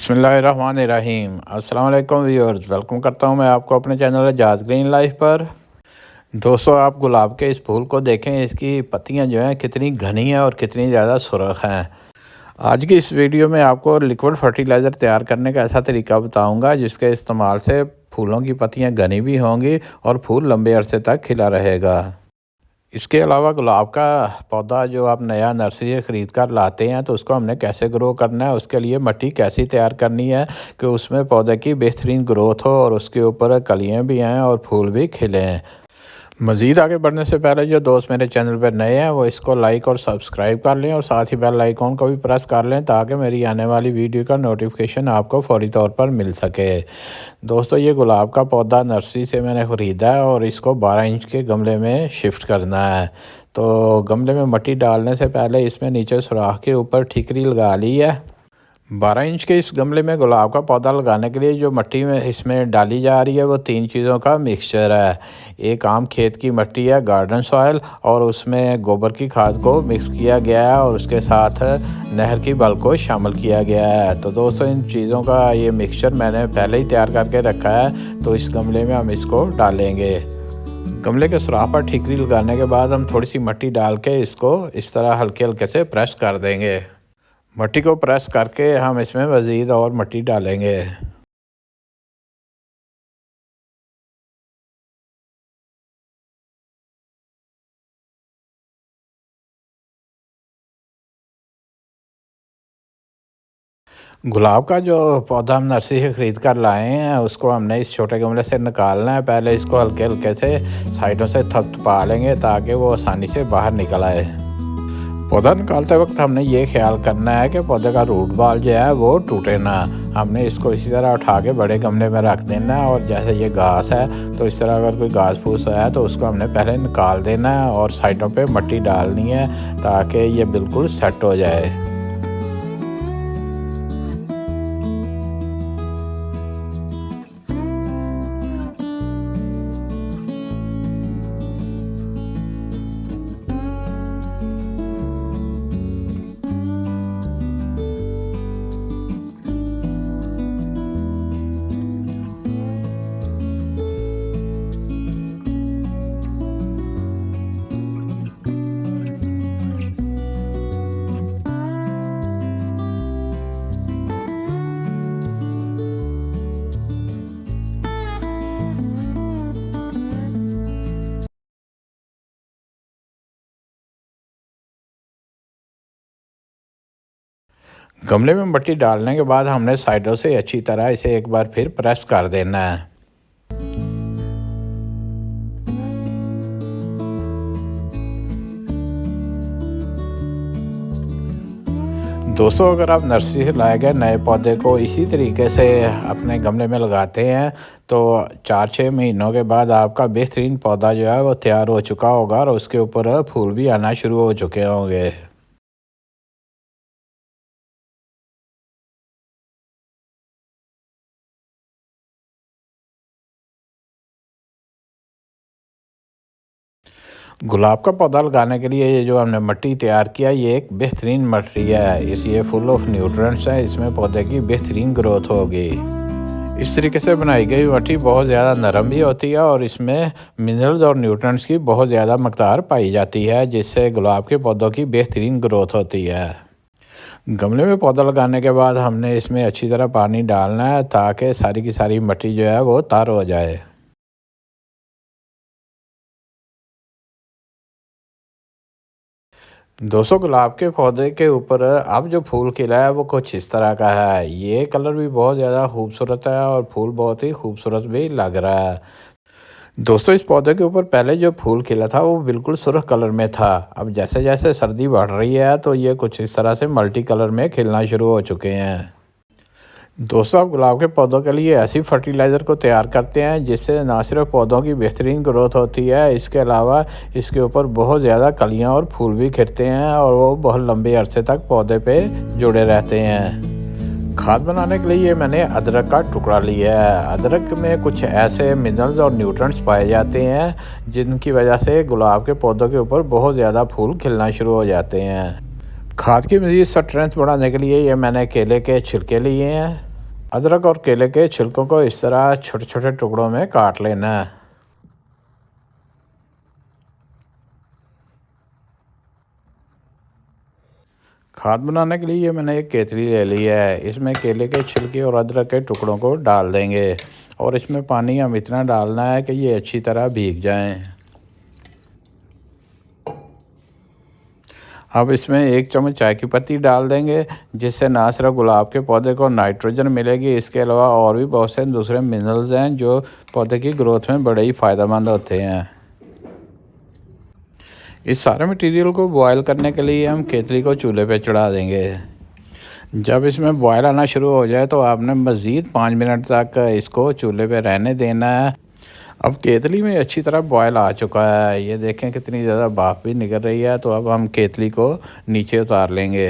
बिस्मिल्लाहिर्रहमानिर्रहीम। अस्सलाम वालेकुम व्यूअर्स, वेलकम करता हूं मैं आपको अपने चैनल एजाज ग्रीन लाइफ पर। दोस्तों, आप गुलाब के इस फूल को देखें, इसकी पत्तियां जो हैं कितनी घनी हैं और कितनी ज़्यादा सुर्ख हैं। आज की इस वीडियो में आपको लिक्विड फर्टिलाइज़र तैयार करने का ऐसा तरीका बताऊंगा जिसके इस्तेमाल से फूलों की पत्तियां घनी भी होंगी और फूल लंबे अरसे तक खिला रहेगा। इसके अलावा गुलाब का पौधा जो आप नया नर्सरी से ख़रीद कर लाते हैं तो उसको हमने कैसे ग्रो करना है, उसके लिए मिट्टी कैसी तैयार करनी है कि उसमें पौधे की बेहतरीन ग्रोथ हो और उसके ऊपर कलियां भी आएँ और फूल भी खिलें। मज़ीद आगे बढ़ने से पहले जो दोस्त मेरे चैनल पर नए हैं वो इसको लाइक और सब्सक्राइब कर लें और साथ ही बेल आइकॉन को भी प्रेस कर लें ताकि मेरी आने वाली वीडियो का नोटिफिकेशन आपको फौरी तौर पर मिल सके। दोस्तों, ये गुलाब का पौधा नर्सरी से मैंने ख़रीदा है और इसको 12 इंच के गमले में शिफ्ट करना है। तो गमले में मिट्टी डालने से पहले इसमें नीचे सुराख के ऊपर ठीकरी लगा ली है। 12 इंच के इस गमले में गुलाब का पौधा लगाने के लिए जो मिट्टी में इसमें डाली जा रही है वो 3 चीज़ों का मिक्सचर है। एक आम खेत की मिट्टी है, गार्डन सॉइल, और उसमें गोबर की खाद को मिक्स किया गया है और उसके साथ नहर की बल को शामिल किया गया है। तो दोस्तों, इन चीज़ों का ये मिक्सचर मैंने पहले ही तैयार करके रखा है, तो इस गमले में हम इसको डालेंगे। गमले के सुराख पर ठीकरी लगाने के बाद हम थोड़ी सी मिट्टी डाल के इसको इस तरह हल्के हल्के से प्रेस कर देंगे। मिट्टी को प्रेस करके हम इसमें मज़ीद और मिट्टी डालेंगे। गुलाब का जो पौधा हम नर्सरी से ख़रीद कर लाए हैं उसको हमने इस छोटे गमले से निकालना है। पहले इसको हल्के हल्के से साइडों से थपथपा लेंगे ताकि वो आसानी से बाहर निकल आए। पौधा निकालते वक्त हमने ये ख्याल करना है कि पौधे का रूट बॉल जो है वो टूटे ना। हमने इसको इसी तरह उठा के बड़े गमले में रख देना है और जैसे ये घास है तो इस तरह अगर कोई घास फूस है तो उसको हमने पहले निकाल देना है और साइडों पे मिट्टी डालनी है ताकि ये बिल्कुल सेट हो जाए। गमले में मिट्टी डालने के बाद हमने साइडों से अच्छी तरह इसे एक बार फिर प्रेस कर देना है। दोस्तों, अगर आप नर्सरी से लाए गए नए पौधे को इसी तरीके से अपने गमले में लगाते हैं तो 4-6 महीनों के बाद आपका बेहतरीन पौधा जो है वो तैयार हो चुका होगा और उसके ऊपर फूल भी आना शुरू हो चुके होंगे। गुलाब का पौधा लगाने के लिए ये जो हमने मिट्टी तैयार किया ये एक बेहतरीन मटेरियल है। ये फुल ऑफ न्यूट्रिएंट्स है, इसमें पौधे की बेहतरीन ग्रोथ होगी। इस तरीके से बनाई गई मिट्टी बहुत ज़्यादा नरम भी होती है और इसमें मिनरल्स और न्यूट्रिएंट्स की बहुत ज़्यादा मकदार पाई जाती है जिससे गुलाब के पौधों की बेहतरीन ग्रोथ होती है। गमले में पौधा लगाने के बाद हमने इसमें अच्छी तरह पानी डालना है ताकि सारी की सारी मिट्टी जो है वो तर हो जाए। दोस्तों, गुलाब के पौधे के ऊपर अब जो फूल खिला है वो कुछ इस तरह का है। ये कलर भी बहुत ज़्यादा खूबसूरत है और फूल बहुत ही खूबसूरत भी लग रहा है। दोस्तों, इस पौधे के ऊपर पहले जो फूल खिला था वो बिल्कुल सुर्ख कलर में था। अब जैसे जैसे सर्दी बढ़ रही है तो ये कुछ इस तरह से मल्टी कलर में खिलना शुरू हो चुके हैं। दोस्तों, आप गुलाब के पौधों के लिए ऐसी फर्टिलाइज़र को तैयार करते हैं जिससे ना सिर्फ पौधों की बेहतरीन ग्रोथ होती है, इसके अलावा इसके ऊपर बहुत ज़्यादा कलियां और फूल भी खिलते हैं और वो बहुत लंबे अरसे तक पौधे पे जुड़े रहते हैं। खाद बनाने के लिए मैंने अदरक का टुकड़ा लिया है। अदरक में कुछ ऐसे मिनरल्स और न्यूट्रिएंट्स पाए जाते हैं जिनकी वजह से गुलाब के पौधों के ऊपर बहुत ज़्यादा फूल खिलना शुरू हो जाते हैं। खाद की मज़ीद स्ट्रेंथ बढ़ाने के लिए ये मैंने केले के छिलके लिए हैं। अदरक और केले के छिलकों को इस तरह छोटे छोटे टुकड़ों में काट लेना है। खाद बनाने के लिए ये मैंने एक केतली ले ली है। इसमें केले के छिलके और अदरक के टुकड़ों को डाल देंगे और इसमें पानी हम इतना डालना है कि ये अच्छी तरह भीग जाएं। अब इसमें 1 चम्मच चाय की पत्ती डाल देंगे, जिससे ना सिर्फ गुलाब के पौधे को नाइट्रोजन मिलेगी, इसके अलावा और भी बहुत से दूसरे मिनरल्स हैं जो पौधे की ग्रोथ में बड़े ही फ़ायदेमंद होते हैं। इस सारे मटेरियल को बॉयल करने के लिए हम केतली को चूल्हे पे चढ़ा देंगे। जब इसमें बॉयल आना शुरू हो जाए तो आपने मज़ीद 5 मिनट तक इसको चूल्हे पे रहने देना है। अब केतली में अच्छी तरह बॉयल आ चुका है, ये देखें कितनी ज़्यादा भाप भी निकल रही है। तो अब हम केतली को नीचे उतार लेंगे।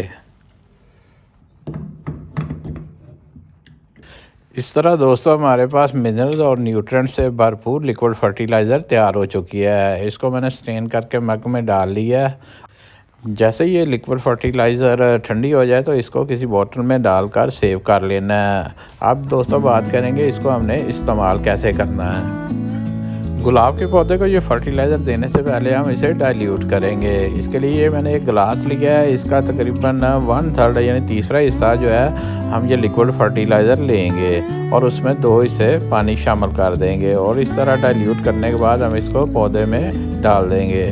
इस तरह दोस्तों हमारे पास मिनरल्स और न्यूट्रिएंट्स से भरपूर लिक्विड फर्टिलाइज़र तैयार हो चुकी है। इसको मैंने स्ट्रेन करके मग में डाल लिया है। जैसे ये लिक्विड फर्टिलाइज़र ठंडी हो जाए तो इसको किसी बोतल में डालकर सेव कर लेना है। अब दोस्तों बात करेंगे इसको हमने इस्तेमाल कैसे करना है। गुलाब के पौधे को ये फर्टिलाइज़र देने से पहले हम इसे डाइल्यूट करेंगे। इसके लिए मैंने एक गिलास लिया है, इसका तकरीबन 1/3 यानी तीसरा हिस्सा जो है हम ये लिक्विड फर्टिलाइज़र लेंगे और उसमें 2 हिस्से पानी शामिल कर देंगे और इस तरह डाइल्यूट करने के बाद हम इसको पौधे में डाल देंगे।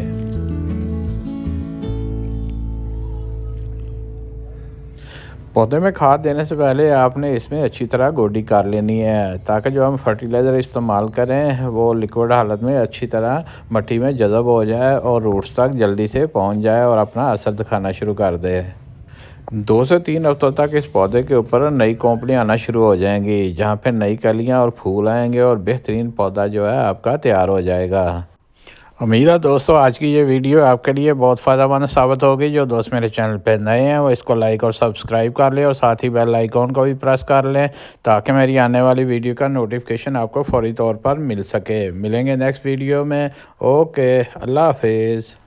पौधे में खाद देने से पहले आपने इसमें अच्छी तरह गोडी कर लेनी है, ताकि जो हम फर्टिलाइज़र इस्तेमाल करें वो लिक्विड हालत में अच्छी तरह मिट्टी में जज़ब हो जाए और रूट्स तक जल्दी से पहुंच जाए और अपना असर दिखाना शुरू कर दे। 2 से 3 हफ्तों तक इस पौधे के ऊपर नई कोंपलियाँ आना शुरू हो जाएंगी, जहाँ पे नई कलियाँ और फूल आएंगे और बेहतरीन पौधा जो है आपका तैयार हो जाएगा। उम्मीद है दोस्तों आज की ये वीडियो आपके लिए बहुत फ़ायदेमंद साबित होगी। जो दोस्त मेरे चैनल पे नए हैं वो इसको लाइक और सब्सक्राइब कर लें और साथ ही बेल आइकॉन को भी प्रेस कर लें, ताकि मेरी आने वाली वीडियो का नोटिफिकेशन आपको फौरी तौर पर मिल सके। मिलेंगे नेक्स्ट वीडियो में। ओके, अल्लाह हाफिज़।